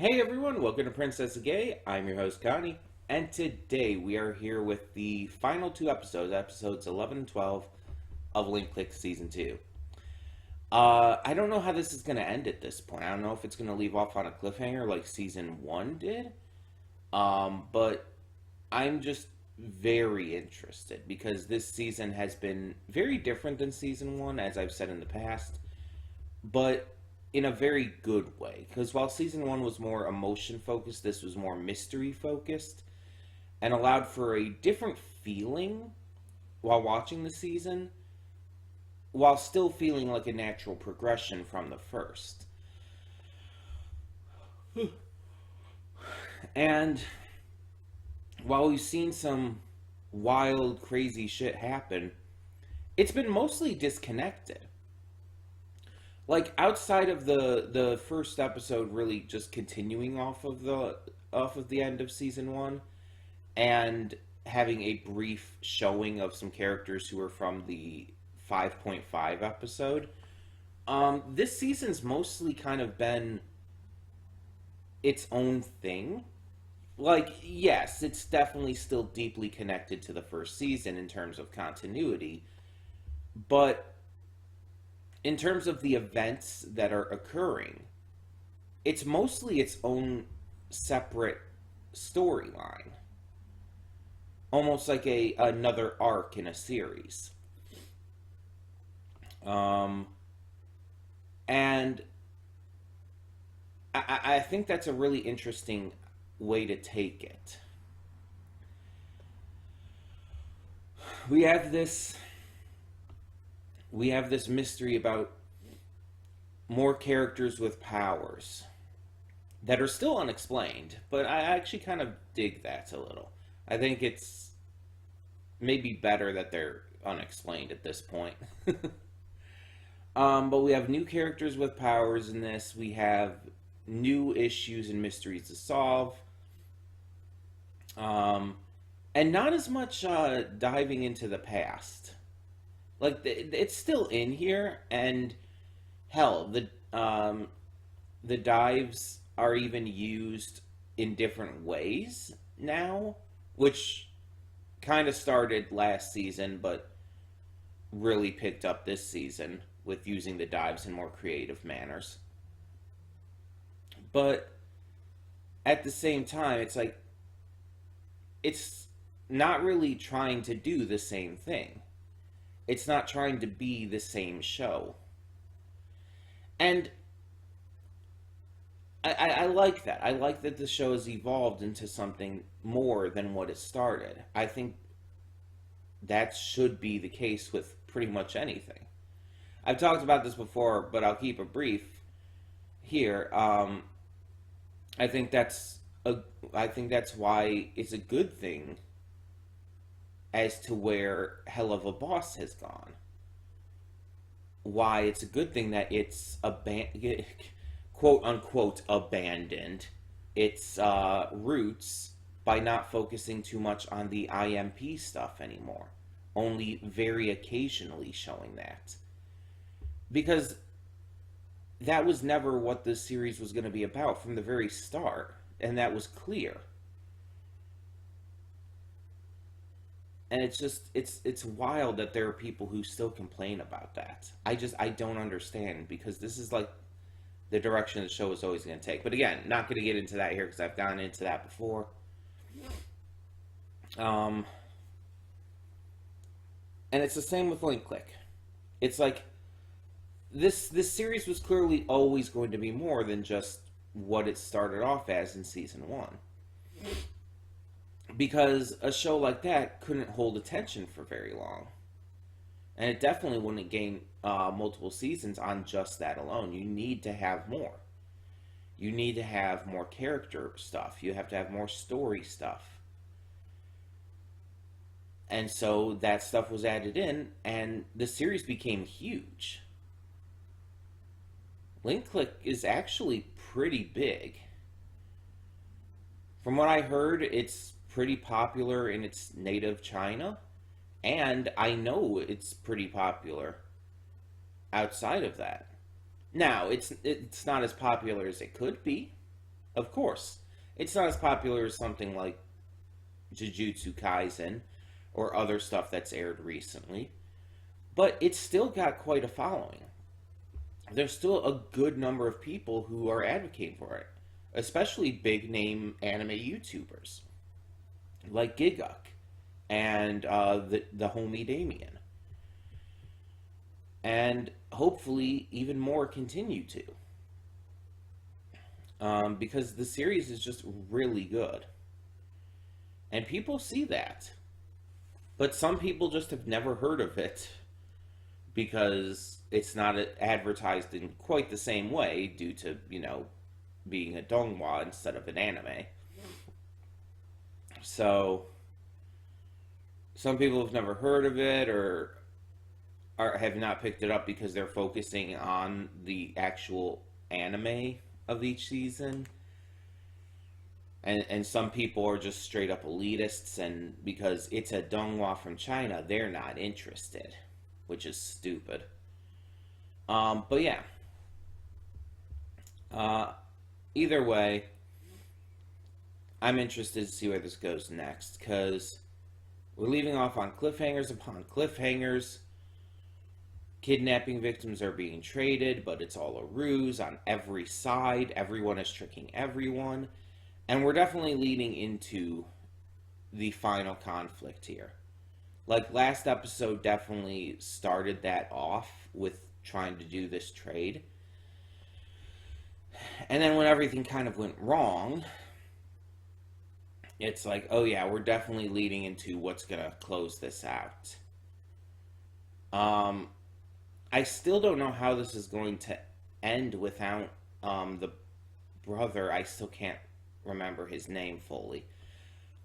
Hey everyone, welcome to Princess Gay. I'm your host Connie, and today we are here with the final two episodes, episodes 11 and 12 of Link Click Season 2. I don't know how this is going to end at this point. I don't know if it's going to leave off on a cliffhanger like Season 1 did, but I'm just very interested because this season has been very different than Season 1, as I've said in the past, but in a very good way, because while Season 1 was more emotion focused, this was more mystery focused and allowed for a different feeling while watching the season, while still feeling like a natural progression from the first. And while we've seen some wild, crazy shit happen, it's been mostly disconnected. Like, outside of the first episode really just continuing off of the end of Season 1 and having a brief showing of some characters who are from the 5.5 episode, this season's mostly kind of been its own thing. Like, yes, it's definitely still deeply connected to the first season in terms of continuity, but in terms of the events that are occurring, it's mostly its own separate storyline. Almost like another arc in a series. And I think that's a really interesting way to take it. We have this mystery about more characters with powers that are still unexplained, but I actually kind of dig that a little. I think it's maybe better that they're unexplained at this point. But we have new characters with powers in this. We have new issues and mysteries to solve. And not as much diving into the past. Like, it's still in here, and hell, the dives are even used in different ways now, which kind of started last season, but really picked up this season with using the dives in more creative manners. But at the same time, it's like, it's not really trying to do the same thing. It's not trying to be the same show. And I like that. I like that the show has evolved into something more than what it started. I think that should be the case with pretty much anything. I've talked about this before, but I'll keep it brief here. I think that's why it's a good thing as to where Hell of a Boss has gone. Why it's a good thing that it's quote unquote abandoned its roots by not focusing too much on the IMP stuff anymore. Only very occasionally showing that. Because that was never what this series was going to be about from the very start, and that was clear. And it's just, it's wild that there are people who still complain about that. I don't understand, because this is like the direction the show is always going to take. But again, not going to get into that here because I've gone into that before. And it's the same with Link Click. It's like, this series was clearly always going to be more than just what it started off as in Season 1. Because a show like that couldn't hold attention for very long. And it definitely wouldn't gain multiple seasons on just that alone. You need to have more. You need to have more character stuff. You have to have more story stuff. And so that stuff was added in, and the series became huge. Link Click is actually pretty big. From what I heard, it's pretty popular in its native China, and I know it's pretty popular outside of that. Now, it's not as popular as it could be, Of course. It's not as popular as something like Jujutsu Kaisen or other stuff that's aired recently, but it's still got quite a following. There's still a good number of people who are advocating for it, especially big name anime YouTubers like Giguk and the homie Damien, and hopefully even more continue to, because the series is just really good, and people see that, but some people just have never heard of it because it's not advertised in quite the same way due to, being a donghua instead of an anime. So some people have never heard of it or have not picked it up because they're focusing on the actual anime of each season. And some people are just straight up elitists, and because it's a donghua from China, they're not interested, which is stupid. But yeah. Either way, I'm interested to see where this goes next, because we're leaving off on cliffhangers upon cliffhangers. Kidnapping victims are being traded, but it's all a ruse on every side. Everyone is tricking everyone. And we're definitely leading into the final conflict here. Like, last episode definitely started that off with trying to do this trade. And then when everything kind of went wrong, it's like, oh yeah, we're definitely leading into what's going to close this out. I still don't know how this is going to end without the brother. I still can't remember his name fully.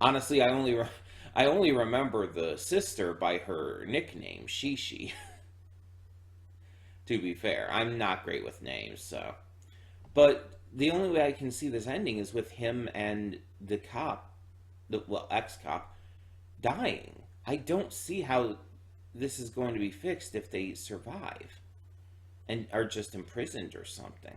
Honestly, I only remember the sister by her nickname, Shishi. To be fair, I'm not great with names, so. But the only way I can see this ending is with him and the cop, ex-cop, dying. I don't see how this is going to be fixed if they survive and are just imprisoned or something.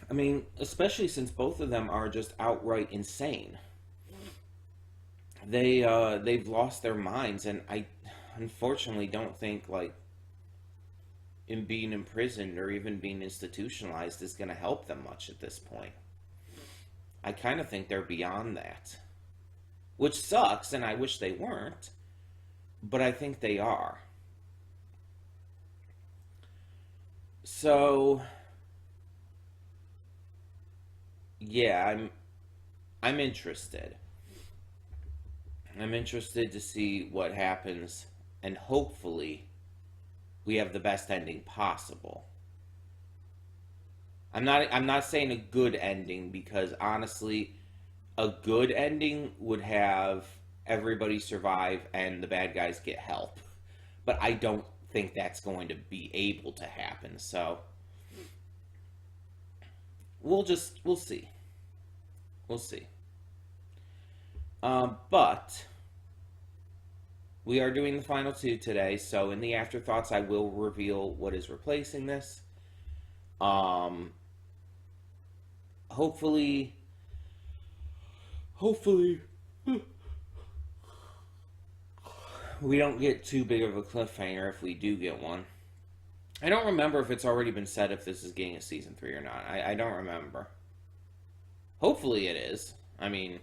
I mean, especially since both of them are just outright insane. They've lost their minds, and I unfortunately don't think like in being imprisoned or even being institutionalized is going to help them much at this point. I kind of think they're beyond that, which sucks, and I wish they weren't, but I think they are. So yeah, I'm interested. I'm interested to see what happens, and hopefully we have the best ending possible. I'm not saying a good ending, because honestly, a good ending would have everybody survive and the bad guys get help. But I don't think that's going to be able to happen. So we'll see. We'll see. But we are doing the final two today, so in the afterthoughts I will reveal what is replacing this. Hopefully we don't get too big of a cliffhanger if we do get one. I don't remember if it's already been said if this is getting a season 3 or not. I don't remember. Hopefully it is. I mean,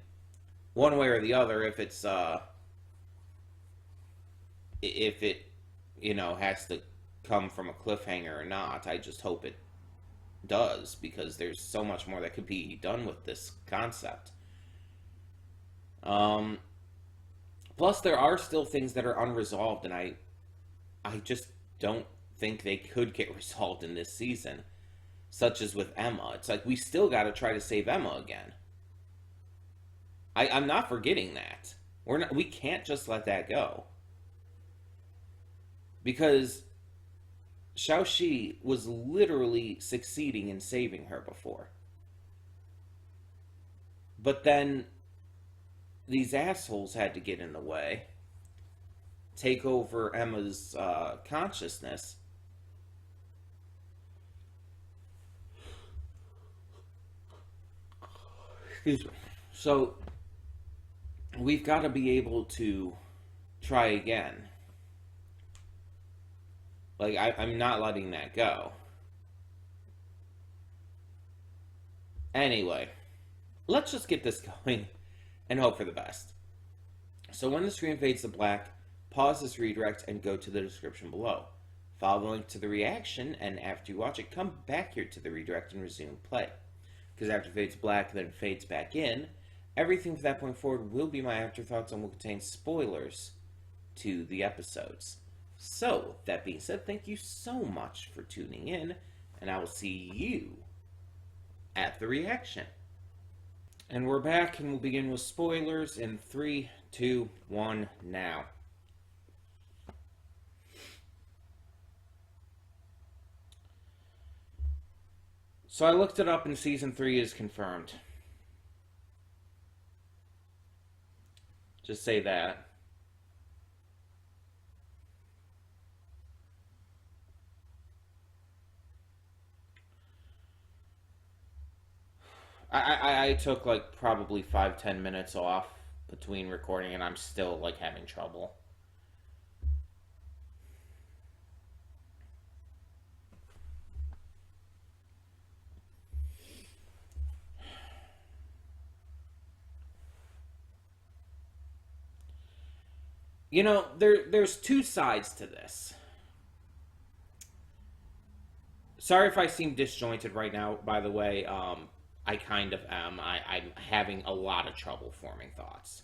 one way or the other, if it's if it has to come from a cliffhanger or not, I just hope it does, because there's so much more that could be done with this concept. Plus there are still things that are unresolved, and I just don't think they could get resolved in this season, such as with Emma. It's like we still got to try to save Emma again. I'm not forgetting that. We can't just let that go, because Xiaoxi was literally succeeding in saving her before. But then these assholes had to get in the way. take over Emma's consciousness. Excuse me. So we've got to be able to try again. Like, I'm not letting that go. Anyway, let's just get this going and hope for the best. So when the screen fades to black, pause this redirect and go to the description below. Follow the link to the reaction, and after you watch it, come back here to the redirect and resume play. Because after it fades black, then it fades back in, everything from that point forward will be my afterthoughts and will contain spoilers to the episodes. So, that being said, thank you so much for tuning in, and I will see you at the reaction. And we're back, and we'll begin with spoilers in 3, 2, 1, now. So I looked it up, and Season 3 is confirmed. Just say that. I took like probably 5-10 minutes off between recording, and I'm still like having trouble. You know, there's two sides to this. Sorry if I seem disjointed right now, by the way. I kind of am. I'm having a lot of trouble forming thoughts.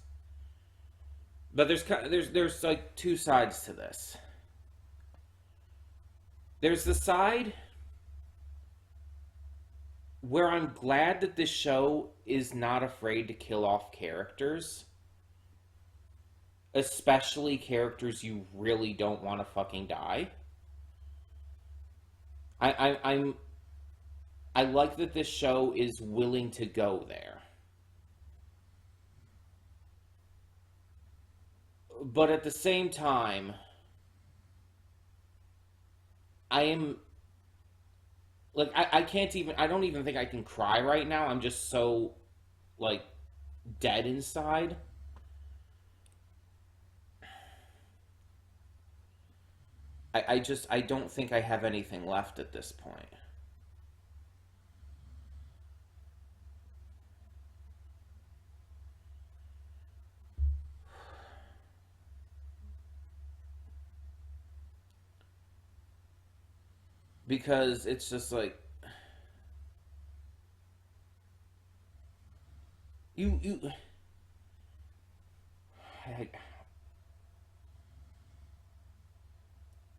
But there's like two sides to this. There's the side where I'm glad that this show is not afraid to kill off characters. Especially characters you really don't want to fucking die. I like that this show is willing to go there. But at the same time, I am like I can't even I don't even think I can cry right now. I'm just so like dead inside. I don't think I have anything left at this point. Because it's just like you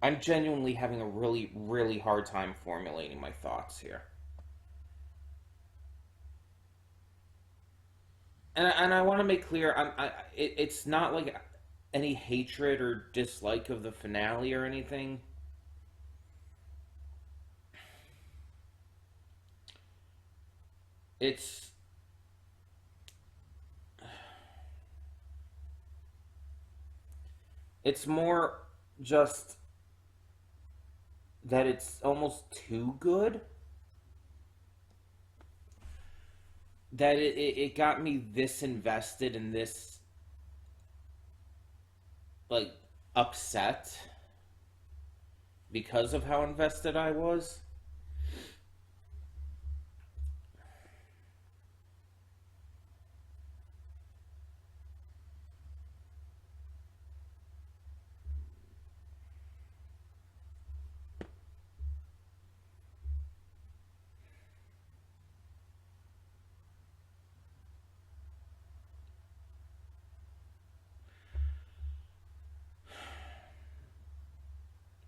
I'm genuinely having a really, really hard time formulating my thoughts here. And I want to make clear, it's not like any hatred or dislike of the finale or anything. It's more just that it's almost too good. That it got me this invested and this like upset because of how invested I was.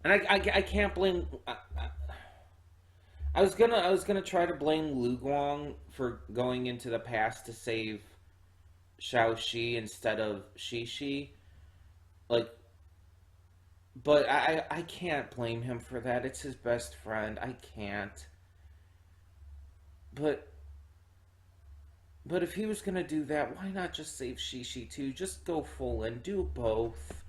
And I can't blame. I was gonna try to blame Lu Guang for going into the past to save Xiao Shi instead of Shi, like, but I can't blame him for that. It's his best friend. I can't. But if he was gonna do that, why not just save Shi too? Just go full and do both.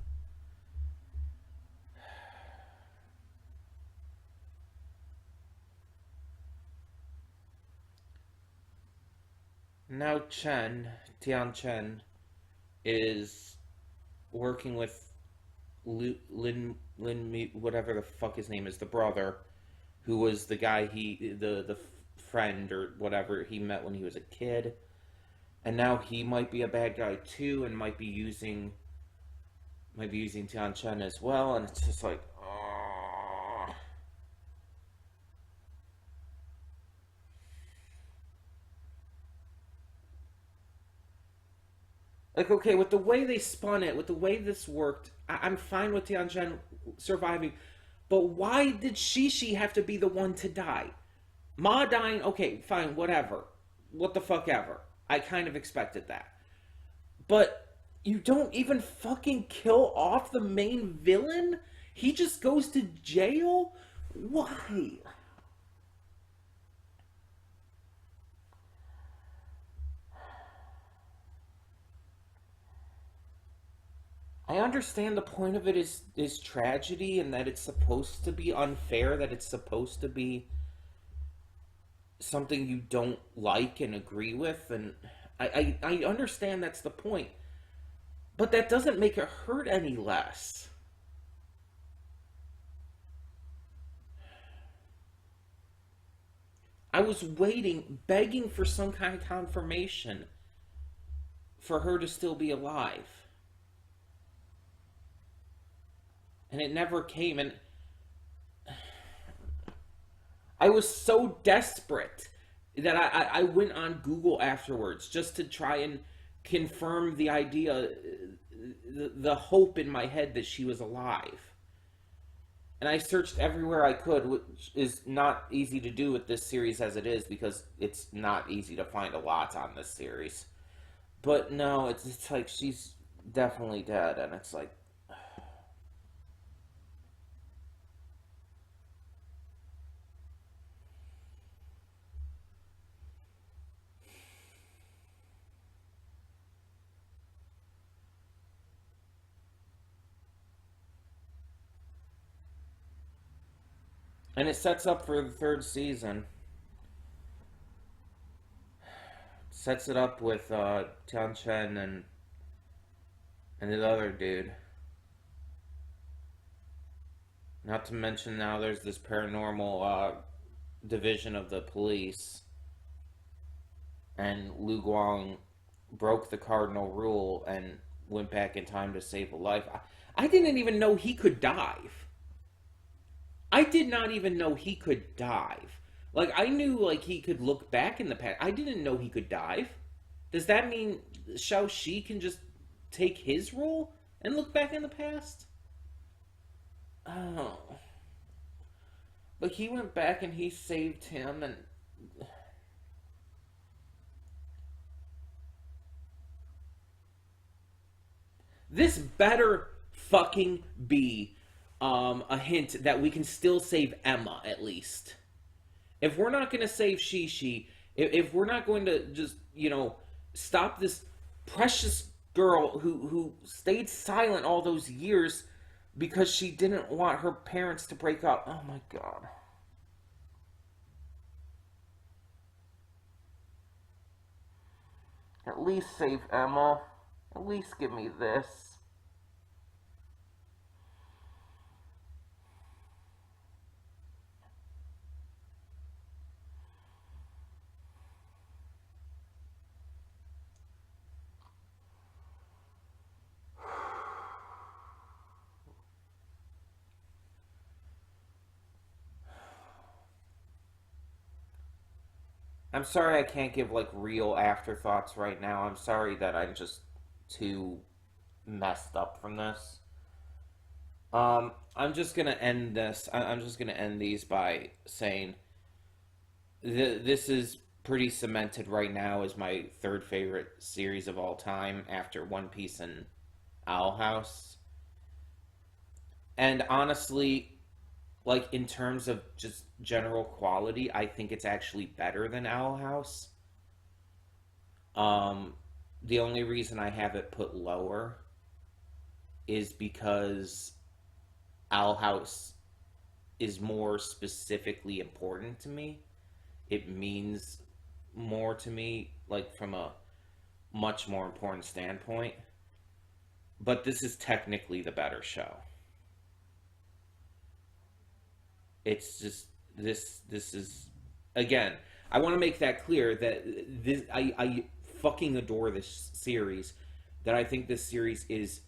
now Tian Chen, is working with whatever the fuck his name is, the brother, who was the guy the friend or whatever he met when he was a kid, and now he might be a bad guy too, and might be using Tian Chen as well, and it's just like, oh. Like, okay, with the way they spun it, with the way this worked, I'm fine with Tian Chen surviving, but why did Shishi have to be the one to die? Ma dying, okay, fine, whatever. What the fuck ever. I kind of expected that. But you don't even fucking kill off the main villain? He just goes to jail? Why? I understand the point of it is tragedy and that it's supposed to be unfair, that it's supposed to be something you don't like and agree with, and I understand that's the point. But that doesn't make it hurt any less. I was waiting, begging for some kind of confirmation for her to still be alive. And it never came. And I was so desperate that I went on Google afterwards just to try and confirm the idea, the hope in my head that she was alive. And I searched everywhere I could, which is not easy to do with this series as it is, because it's not easy to find a lot on this series. But no, it's like she's definitely dead, and it's like, and it sets up for the third season. Sets it up with Tian Chen and the other dude. Not to mention now there's this paranormal division of the police, and Lu Guang broke the cardinal rule and went back in time to save a life. I didn't even know he could dive. I did not even know he could dive. Like, I knew, like, he could look back in the past. I didn't know he could dive. Does that mean Xiao Shi can just take his role and look back in the past? Oh. But he went back and he saved him, and this better fucking be a hint that we can still save Emma, at least. If we're not going to save Shishi, if we're not going to just, stop this precious girl who stayed silent all those years because she didn't want her parents to break up. Oh my god. At least save Emma. At least give me this. I'm sorry I can't give like real afterthoughts right now. I'm sorry that I'm just too messed up from this. I'm just gonna end this. I'm just gonna end these by saying this is pretty cemented right now as my third favorite series of all time after One Piece and Owl House. And honestly, like in terms of just general quality, I think it's actually better than Owl House. Um, the only reason I have it put lower is because Owl House is more specifically important to me. It means more to me, like from a much more important standpoint. But this is technically the better show. It's just this is again. I want to make that clear that I fucking adore this series. That I think this series is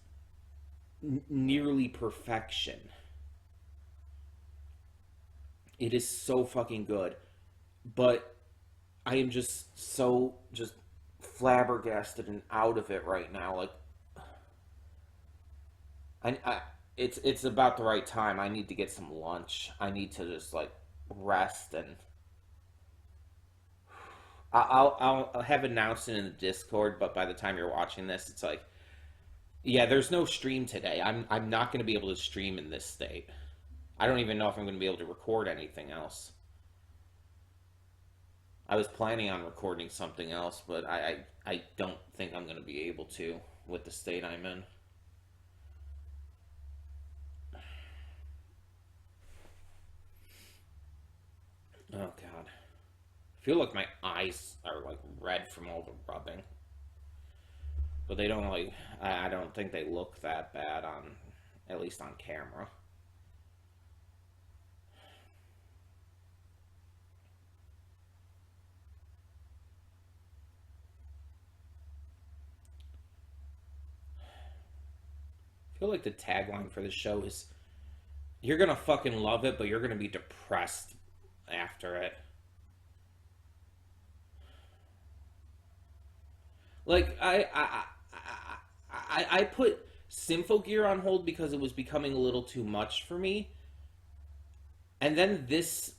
nearly perfection. It is so fucking good, but I am just so just flabbergasted and out of it right now. Like I it's about the right time. I need to get some lunch. I need to just like rest and I'll have announced it in the Discord. But by the time you're watching this, it's like yeah, there's no stream today. I'm not going to be able to stream in this state. I don't even know if I'm going to be able to record anything else. I was planning on recording something else, but I don't think I'm going to be able to with the state I'm in. Oh god. I feel like my eyes are like red from all the rubbing. But they don't like I don't think they look that bad on at least on camera. I feel like the tagline for the show is you're gonna fucking love it, but you're gonna be depressed after it. Like I put Symphogear on hold because it was becoming a little too much for me, and then this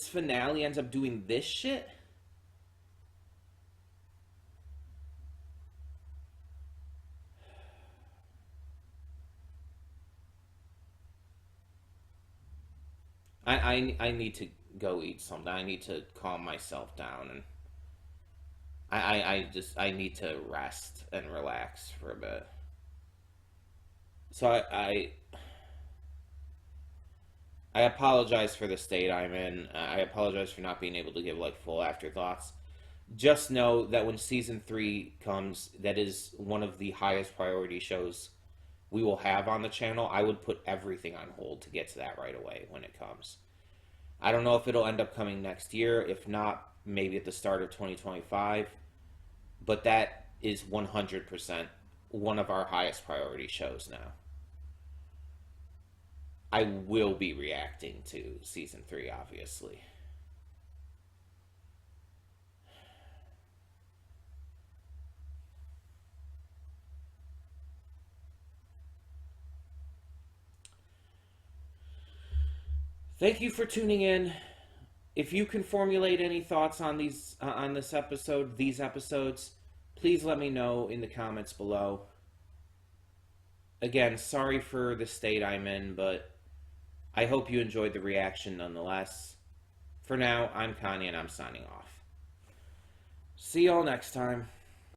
finale ends up doing this shit. I need to go eat something. I need to calm myself down and I need to rest and relax for a bit. So I apologize for the state I'm in. I apologize for not being able to give like full afterthoughts. Just know that when season 3 comes, that is one of the highest priority shows we will have on the channel. I would put everything on hold to get to that right away when it comes. I don't know if it'll end up coming next year. If not, maybe at the start of 2025. But that is 100% one of our highest priority shows now. I will be reacting to season 3, obviously. Thank you for tuning in. If you can formulate any thoughts on this episode, these episodes, please let me know in the comments below. Again, sorry for the state I'm in, but I hope you enjoyed the reaction nonetheless. For now, I'm Connie and I'm signing off. See y'all next time.